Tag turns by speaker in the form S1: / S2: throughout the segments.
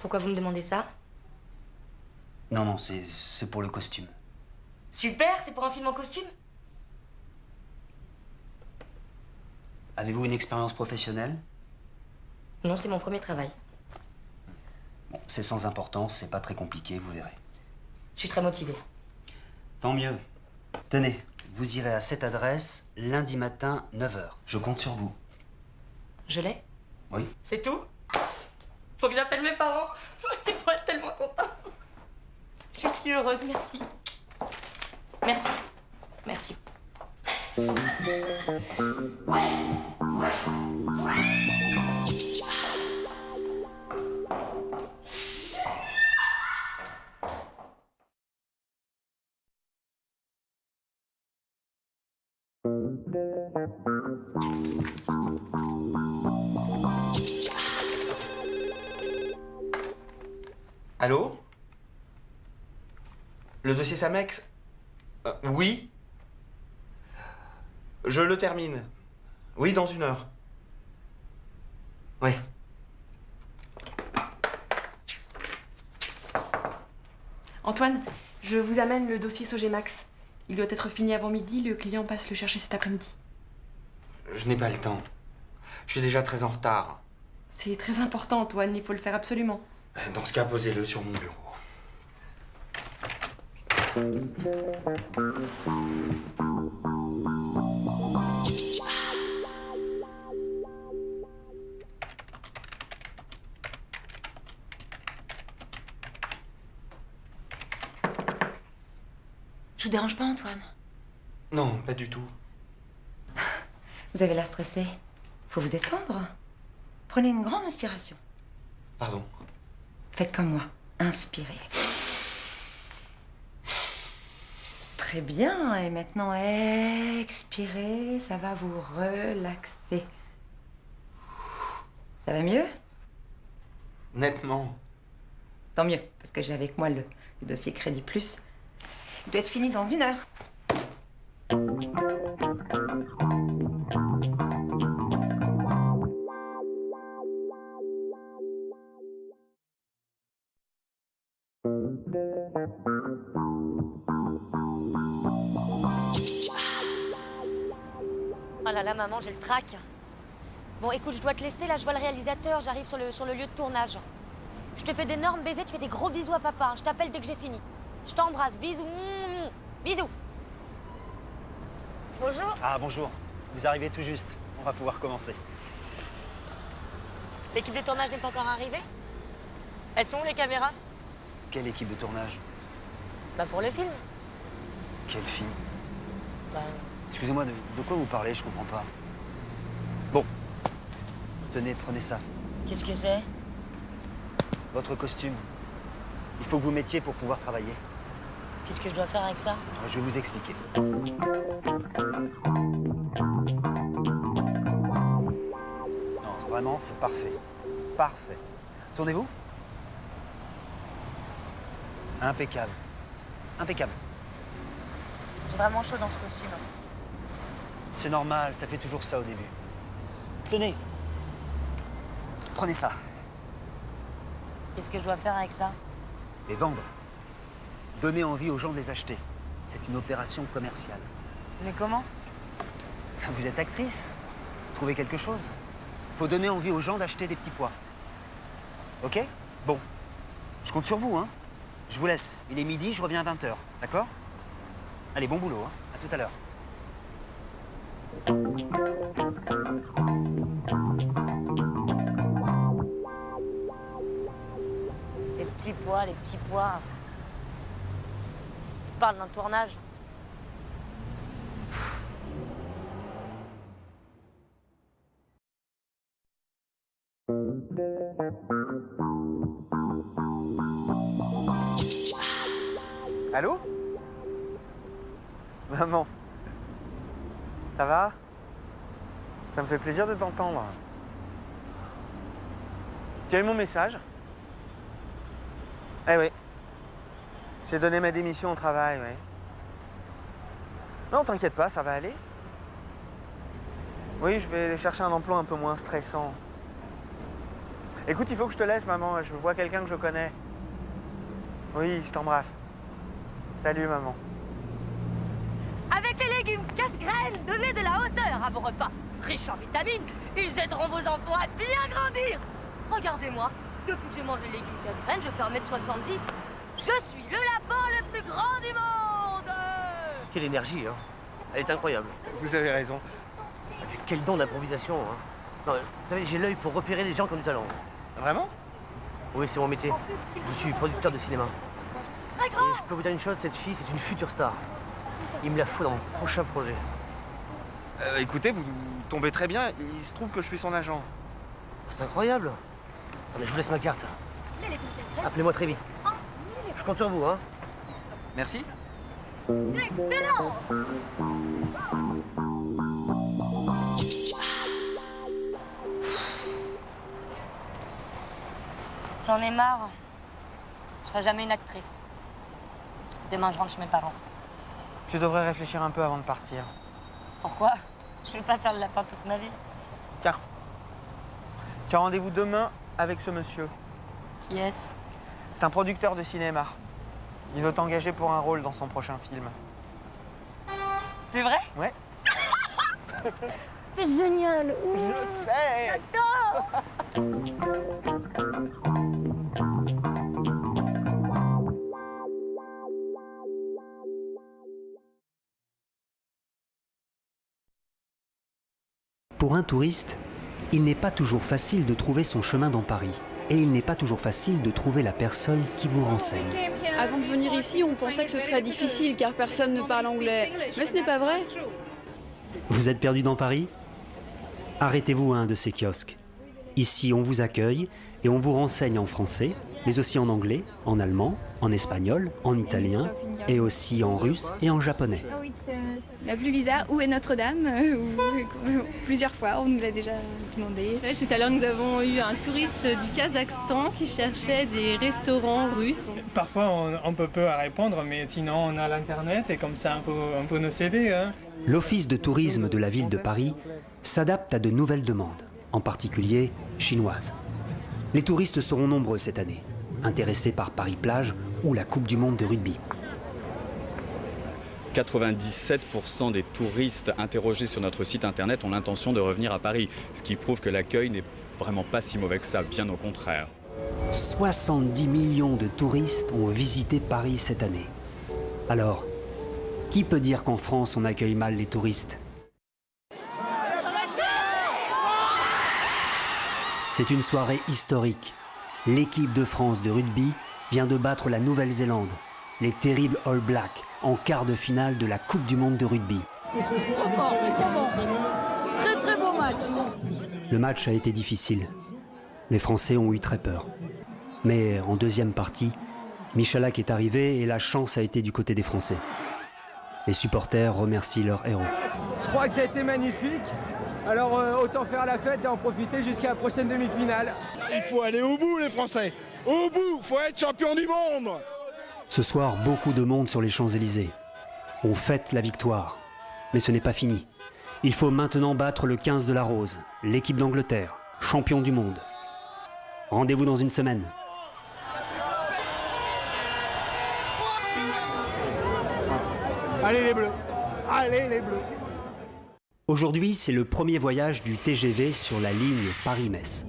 S1: Pourquoi vous me demandez ça?
S2: Non, non, c'est pour le costume.
S1: Super, c'est pour un film en costume?
S2: Avez-vous une expérience professionnelle?
S1: Non, c'est mon premier travail.
S2: Bon, c'est sans importance, c'est pas très compliqué, vous verrez.
S1: Je suis très motivée.
S2: Tant mieux. Tenez, vous irez à cette adresse lundi matin, 9 h. Je compte sur vous.
S1: Je l'ai?
S2: Oui.
S1: C'est tout? Faut que j'appelle mes parents. Ils vont être tellement contents. Je suis heureuse, merci. Merci. Merci.
S3: Allô? Le dossier Samex? Oui. Je le termine. Oui, dans 1 heure. Oui.
S4: Antoine, je vous amène le dossier Sogemax. Il doit être fini avant midi, le client passe le chercher cet après-midi.
S3: Je n'ai pas le temps. Je suis déjà très en retard.
S4: C'est très important, Antoine, il faut le faire absolument.
S3: Dans ce cas, posez-le sur mon bureau.
S1: Je vous dérange pas, Antoine?
S3: Non, pas du tout.
S1: Vous avez l'air stressé. Faut vous détendre. Prenez une grande inspiration.
S3: Pardon.
S1: Faites comme moi. Inspirez. Très bien. Et maintenant, expirez. Ça va vous relaxer. Ça va mieux?
S3: Nettement.
S1: Tant mieux, parce que j'ai avec moi le dossier Crédit Plus. Il doit être fini dans 1 heure.
S5: Oh là là, maman, j'ai le trac. Bon, écoute, je dois te laisser. Là, je vois le réalisateur. J'arrive sur le lieu de tournage. Je te fais d'énormes baisers. Tu fais des gros bisous à papa. Je t'appelle dès que j'ai fini. Je t'embrasse. Bisous. Bisous. Bonjour.
S2: Ah, bonjour. Vous arrivez tout juste. On va pouvoir commencer.
S5: L'équipe de tournage n'est pas encore arrivée? Elles sont où, les caméras?
S2: Quelle équipe de tournage?
S5: Bah, pour le film.
S2: Quel film?
S5: Bah,
S2: Excusez-moi, de quoi vous parlez? Je comprends pas. Bon. Tenez, prenez ça.
S5: qu'est-ce que c'est?
S2: Votre costume. Il faut que vous mettiez pour pouvoir travailler.
S5: Qu'est-ce que je dois faire avec ça?
S2: Je vais vous expliquer. Non, vraiment, c'est parfait. Parfait. Tournez-vous. Impeccable. Impeccable.
S5: J'ai vraiment chaud dans ce costume.
S2: C'est normal, ça fait toujours ça au début. Tenez. Prenez ça.
S5: Qu'est-ce que je dois faire avec ça?
S2: Les vendre. Donner envie aux gens de les acheter. C'est une opération commerciale.
S5: Mais comment?
S2: Vous êtes actrice? Trouvez quelque chose? Faut donner envie aux gens d'acheter des petits pois. Ok? Bon. Je compte sur vous, hein? Je vous laisse. Il est midi, je reviens à 20 h. D'accord? Allez, bon boulot, hein? À tout à l'heure.
S5: Les petits pois, les petits pois. Tu parles d'un tournage.
S3: Allô? Maman. Ça va? Ça me fait plaisir de t'entendre. Tu as eu mon message? Eh oui. J'ai donné ma démission au travail, oui. Non, t'inquiète pas, ça va aller. Oui, je vais chercher un emploi un peu moins stressant. Écoute, il faut que je te laisse, maman. Je vois quelqu'un que je connais. Oui, je t'embrasse. Salut, maman.
S5: Avec les légumes casse-graines, donnez de la hauteur à vos repas. Riches en vitamines, ils aideront vos enfants à bien grandir. Regardez-moi, depuis que j'ai mangé les légumes casse-graines, je fais 1m70. Je suis le lapin le plus grand du monde.
S6: Quelle énergie, hein. Elle est incroyable.
S3: Vous avez raison.
S6: Quel don d'improvisation, hein. Non, vous savez, j'ai l'œil pour repérer les gens qui ont du talent.
S3: Vraiment?
S6: Oui, c'est mon métier. Je suis producteur de cinéma.
S5: Très
S6: Et
S5: grand.
S6: je peux vous dire une chose, cette fille, c'est une future star. Il me la faut dans mon prochain projet.
S3: Écoutez, vous tombez très bien. Il se trouve que je suis son agent.
S6: C'est incroyable. Attendez, je vous laisse ma carte.
S5: Les légumes casse-graines.
S6: Appelez-moi très vite. Je compte sur vous, hein.
S3: Merci.
S5: Excellent. J'en ai marre. Je serai jamais une actrice. Demain, je rentre chez mes parents.
S3: Tu devrais réfléchir un peu avant de partir.
S1: Pourquoi? Je vais pas faire le lapin toute ma vie.
S3: Tiens. Tu as rendez-vous demain avec ce monsieur.
S1: Qui est-ce?
S3: C'est un producteur de cinéma. Il veut t'engager pour un rôle dans son prochain film.
S1: C'est vrai?
S3: Ouais.
S5: C'est génial.
S3: Je sais.
S2: Pour un touriste, il n'est pas toujours facile de trouver son chemin dans Paris. Et il n'est pas toujours facile de trouver la personne qui vous renseigne.
S7: Avant de venir ici, on pensait que ce serait difficile car personne ne parle anglais. Mais ce n'est pas vrai.
S2: Vous êtes perdu dans Paris? Arrêtez-vous à un de ces kiosques. Ici, on vous accueille et on vous renseigne en français, mais aussi en anglais, en allemand, en espagnol, en italien, et aussi en russe et en japonais.
S8: La plus bizarre, où est Notre-Dame? Plusieurs fois, on nous l'a déjà demandé.
S9: Ouais, tout à l'heure, nous avons eu un touriste du Kazakhstan qui cherchait des restaurants russes.
S10: Parfois, on peut peu à répondre, mais sinon, on a l'Internet et comme ça, on peut nous aider. Hein.
S2: L'Office de tourisme de la ville de Paris s'adapte à de nouvelles demandes, en particulier chinoises. Les touristes seront nombreux cette année, intéressés par Paris-Plage ou la Coupe du Monde de rugby.
S11: 97% des touristes interrogés sur notre site internet ont l'intention de revenir à Paris, ce qui prouve que l'accueil n'est vraiment pas si mauvais que ça, bien au contraire.
S2: 70 millions de touristes ont visité Paris cette année. Alors, qui peut dire qu'en France on accueille mal les touristes? C'est une soirée historique. L'équipe de France de rugby vient de battre la Nouvelle-Zélande, les terribles All Blacks, en quart de finale de la Coupe du Monde de rugby.
S7: Trop fort, trop bon. Très très beau match.
S2: Le match a été difficile. Les Français ont eu très peur. Mais en deuxième partie, Michalak est arrivé et la chance a été du côté des Français. Les supporters remercient leurs héros.
S12: Je crois que ça a été magnifique. Alors autant faire la fête et en profiter jusqu'à la prochaine demi-finale.
S13: Il faut aller au bout les Français. Au bout, faut être champion du monde.
S2: Ce soir, beaucoup de monde sur les Champs-Élysées. On fête la victoire. Mais ce n'est pas fini. Il faut maintenant battre le 15 de la Rose, l'équipe d'Angleterre, champion du monde. Rendez-vous dans une semaine.
S12: Allez les Bleus. Allez les Bleus.
S2: Aujourd'hui, c'est le premier voyage du TGV sur la ligne Paris-Metz.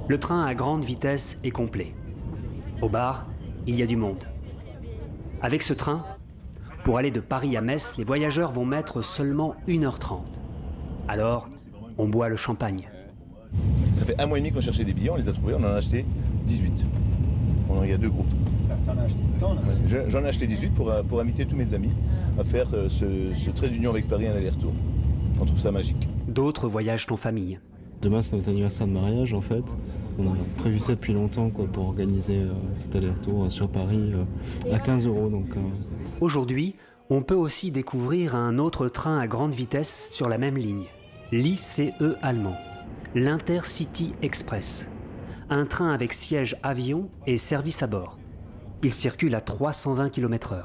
S2: Le train à grande vitesse est complet. Au bar, il y a du monde. Avec ce train, pour aller de Paris à Metz, les voyageurs vont mettre seulement 1h30. Alors, on boit le champagne.
S14: Ça fait 1 mois et demi qu'on cherchait des billets, on les a trouvés, on en a acheté 18. Il y a 2 groupes. J'en ai acheté 18 pour inviter tous mes amis à faire ce trait d'union avec Paris, un aller-retour. On trouve ça magique.
S2: D'autres voyagent en famille.
S15: Demain, c'est notre anniversaire de mariage, en fait. On a prévu ça depuis longtemps pour organiser cet aller-retour sur Paris à 15 €.
S2: Aujourd'hui, on peut aussi découvrir un autre train à grande vitesse sur la même ligne, l'ICE allemand, l'Intercity Express. Un train avec siège avion et service à bord. Il circule à 320 km/h.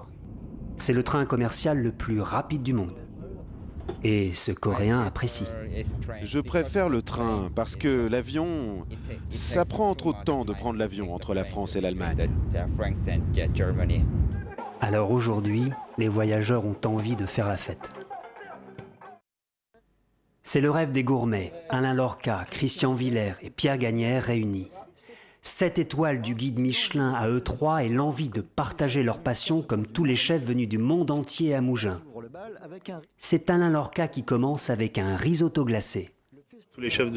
S2: C'est le train commercial le plus rapide du monde. Et ce Coréen apprécie.
S16: Je préfère le train parce que l'avion, ça prend trop de temps de prendre l'avion entre la France et l'Allemagne.
S2: Alors aujourd'hui, les voyageurs ont envie de faire la fête. C'est le rêve des gourmets, Alain Lorca, Christian Villers et Pierre Gagnère réunis. 7 étoiles du guide Michelin à eux trois et l'envie de partager leur passion comme tous les chefs venus du monde entier à Mougins. C'est Alain Lorca qui commence avec un risotto glacé.
S17: Tous les chefs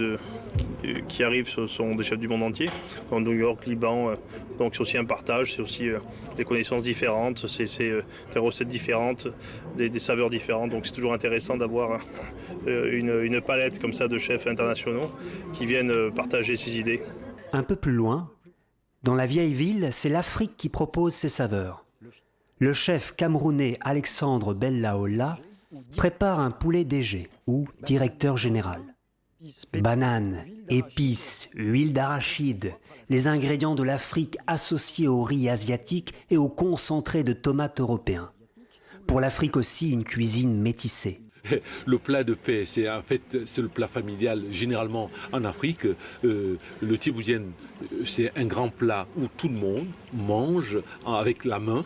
S17: qui arrivent ce sont des chefs du monde entier, en New York, Liban, donc c'est aussi un partage, c'est aussi des connaissances différentes, c'est des recettes différentes, des saveurs différentes, donc c'est toujours intéressant d'avoir une palette comme ça de chefs internationaux qui viennent partager ces idées.
S2: Un peu plus loin, dans la vieille ville, c'est l'Afrique qui propose ses saveurs. Le chef camerounais Alexandre Bellaola prépare un poulet DG, ou directeur général. Bananes, épices, huile d'arachide, les ingrédients de l'Afrique associés au riz asiatique et au concentré de tomates européens. Pour l'Afrique aussi, une cuisine métissée.
S18: Le plat de paix, c'est le plat familial généralement en Afrique. Le tiboudienne, c'est un grand plat où tout le monde mange avec la main.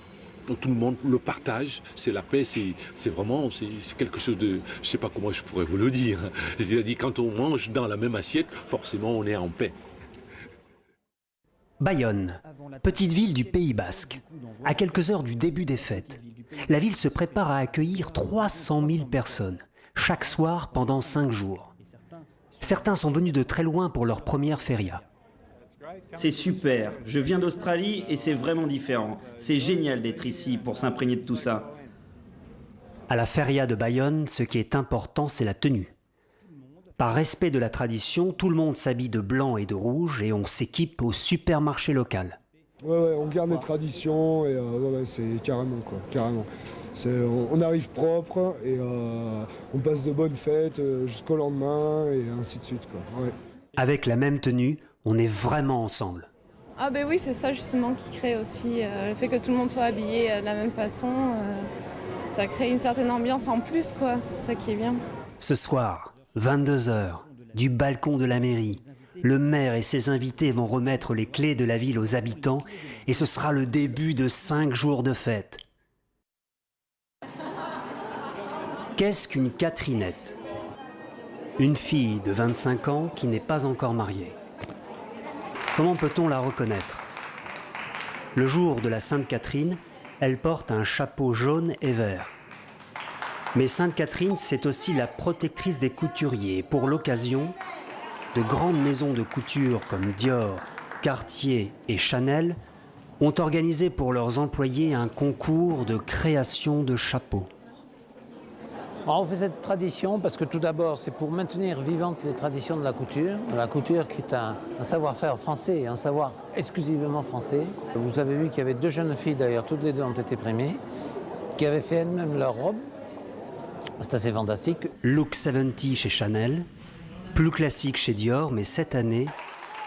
S18: Tout le monde le partage, c'est la paix, c'est vraiment quelque chose de... Je ne sais pas comment je pourrais vous le dire. C'est-à-dire quand on mange dans la même assiette, forcément on est en paix.
S2: Bayonne, petite ville du Pays Basque. À quelques heures du début des fêtes, la ville se prépare à accueillir 300 000 personnes, chaque soir pendant 5 jours. Certains sont venus de très loin pour leur première feria.
S19: C'est super, je viens d'Australie et c'est vraiment différent. C'est génial d'être ici pour s'imprégner de tout ça.
S2: À la feria de Bayonne, ce qui est important, c'est la tenue. Par respect de la tradition, tout le monde s'habille de blanc et de rouge et on s'équipe au supermarché local.
S20: Ouais, on garde les traditions et c'est carrément quoi, carrément. On arrive propre et on passe de bonnes fêtes jusqu'au lendemain et ainsi de suite quoi. Ouais.
S2: Avec la même tenue, on est vraiment ensemble.
S21: Ah ben oui, c'est ça justement qui crée aussi le fait que tout le monde soit habillé de la même façon. Ça crée une certaine ambiance en plus quoi, c'est ça qui est bien.
S2: Ce soir, 22h, du balcon de la mairie, le maire et ses invités vont remettre les clés de la ville aux habitants et ce sera le début de 5 jours de fête. Qu'est-ce qu'une Catherinette ? Une fille de 25 ans qui n'est pas encore mariée. Comment peut-on la reconnaître ? Le jour de la Sainte Catherine, elle porte un chapeau jaune et vert. Mais Sainte Catherine, c'est aussi la protectrice des couturiers. Pour l'occasion, de grandes maisons de couture comme Dior, Cartier et Chanel ont organisé pour leurs employés un concours de création de chapeaux.
S22: Alors on fait cette tradition parce que tout d'abord, c'est pour maintenir vivantes les traditions de la couture. La couture qui est un savoir-faire français, un savoir exclusivement français. Vous avez vu qu'il y avait 2 jeunes filles, d'ailleurs, toutes les 2 ont été primées, qui avaient fait elles-mêmes leur robe. C'est assez fantastique.
S2: Look 70 chez Chanel, plus classique chez Dior, mais cette année,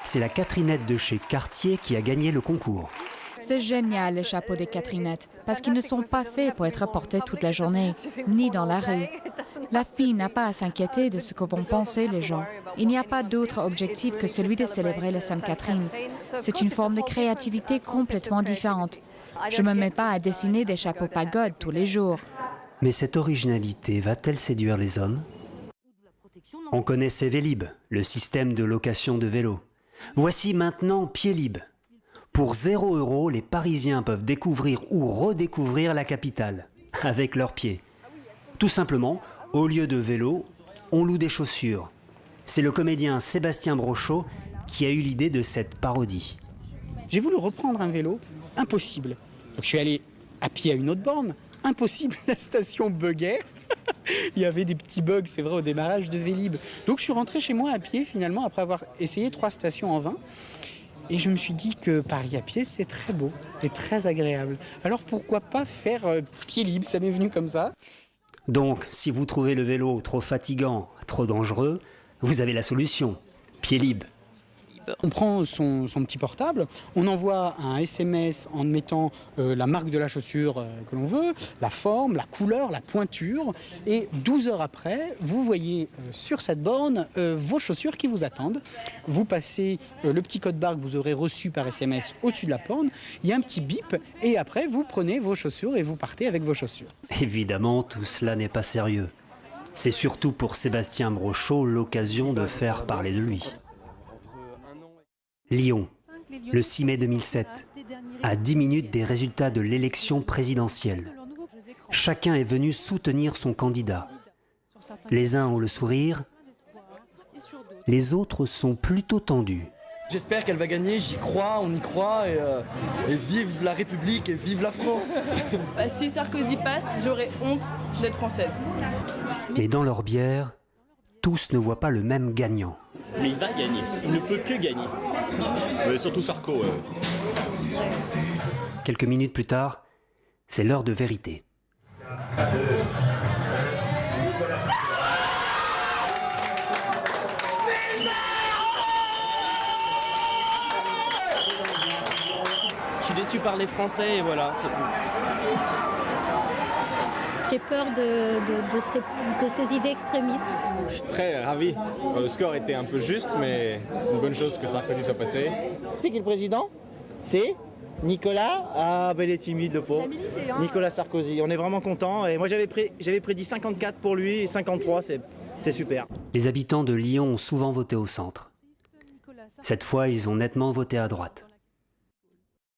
S2: c'est la Catherinette de chez Cartier qui a gagné le concours.
S23: C'est génial les chapeaux des Catherinettes, parce qu'ils ne sont pas faits pour être portés toute la journée, ni dans la rue. La fille n'a pas à s'inquiéter de ce que vont penser les gens. Il n'y a pas d'autre objectif que celui de célébrer la Sainte Catherine. C'est une forme de créativité complètement différente. Je ne me mets pas à dessiner des chapeaux pagodes tous les jours.
S2: Mais cette originalité va-t-elle séduire les hommes ? On connaissait Vélib, le système de location de vélos. Voici maintenant Piedlib. Pour 0 €, les Parisiens peuvent découvrir ou redécouvrir la capitale, avec leurs pieds. Tout simplement, au lieu de vélo, on loue des chaussures. C'est le comédien Sébastien Brochot qui a eu l'idée de cette parodie.
S24: J'ai voulu reprendre un vélo, impossible. Donc je suis allé à pied à une autre borne, impossible, la station buguait. Il y avait des petits bugs, c'est vrai, au démarrage de Vélib. Donc je suis rentré chez moi à pied finalement, après avoir essayé 3 stations en vain. Et je me suis dit que Paris à pied, c'est très beau et très agréable. Alors pourquoi pas faire pied libre, ça m'est venu comme ça.
S2: Donc, si vous trouvez le vélo trop fatigant, trop dangereux, vous avez la solution, Piedlib.
S24: On prend son petit portable, on envoie un SMS en mettant la marque de la chaussure que l'on veut, la forme, la couleur, la pointure, et 12 heures après, vous voyez sur cette borne vos chaussures qui vous attendent. Vous passez le petit code barre que vous aurez reçu par SMS au-dessus de la borne, il y a un petit bip, et après vous prenez vos chaussures et vous partez avec vos chaussures.
S1: Évidemment, tout cela n'est pas sérieux. C'est surtout pour Sébastien Brochot l'occasion de faire parler de lui. Lyon, le 6 mai 2007, à 10 minutes des résultats de l'élection présidentielle. Chacun est venu soutenir son candidat. Les uns ont le sourire, les autres sont plutôt tendus.
S4: J'espère qu'elle va gagner, j'y crois, on y croit, et vive la République et vive la France.
S21: Si Sarkozy passe, j'aurais honte d'être française.
S1: Mais dans leur bière, tous ne voient pas le même gagnant.
S5: Mais il va gagner, il ne peut que gagner.
S11: Mais surtout Sarko.
S1: Quelques minutes plus tard, c'est l'heure de vérité.
S5: Je suis déçu par les Français et voilà, c'est tout.
S6: J'ai peur de ces idées extrémistes.
S25: Je suis très ravi. Le score était un peu juste, mais c'est une bonne chose que Sarkozy soit passé.
S4: C'est qui le président? C'est Nicolas? Ah, ben il est timide le pauvre. Nicolas Sarkozy. On est vraiment content. Et moi j'avais prédit 54 pour lui et 53, c'est super.
S1: Les habitants de Lyon ont souvent voté au centre. Cette fois, ils ont nettement voté à droite.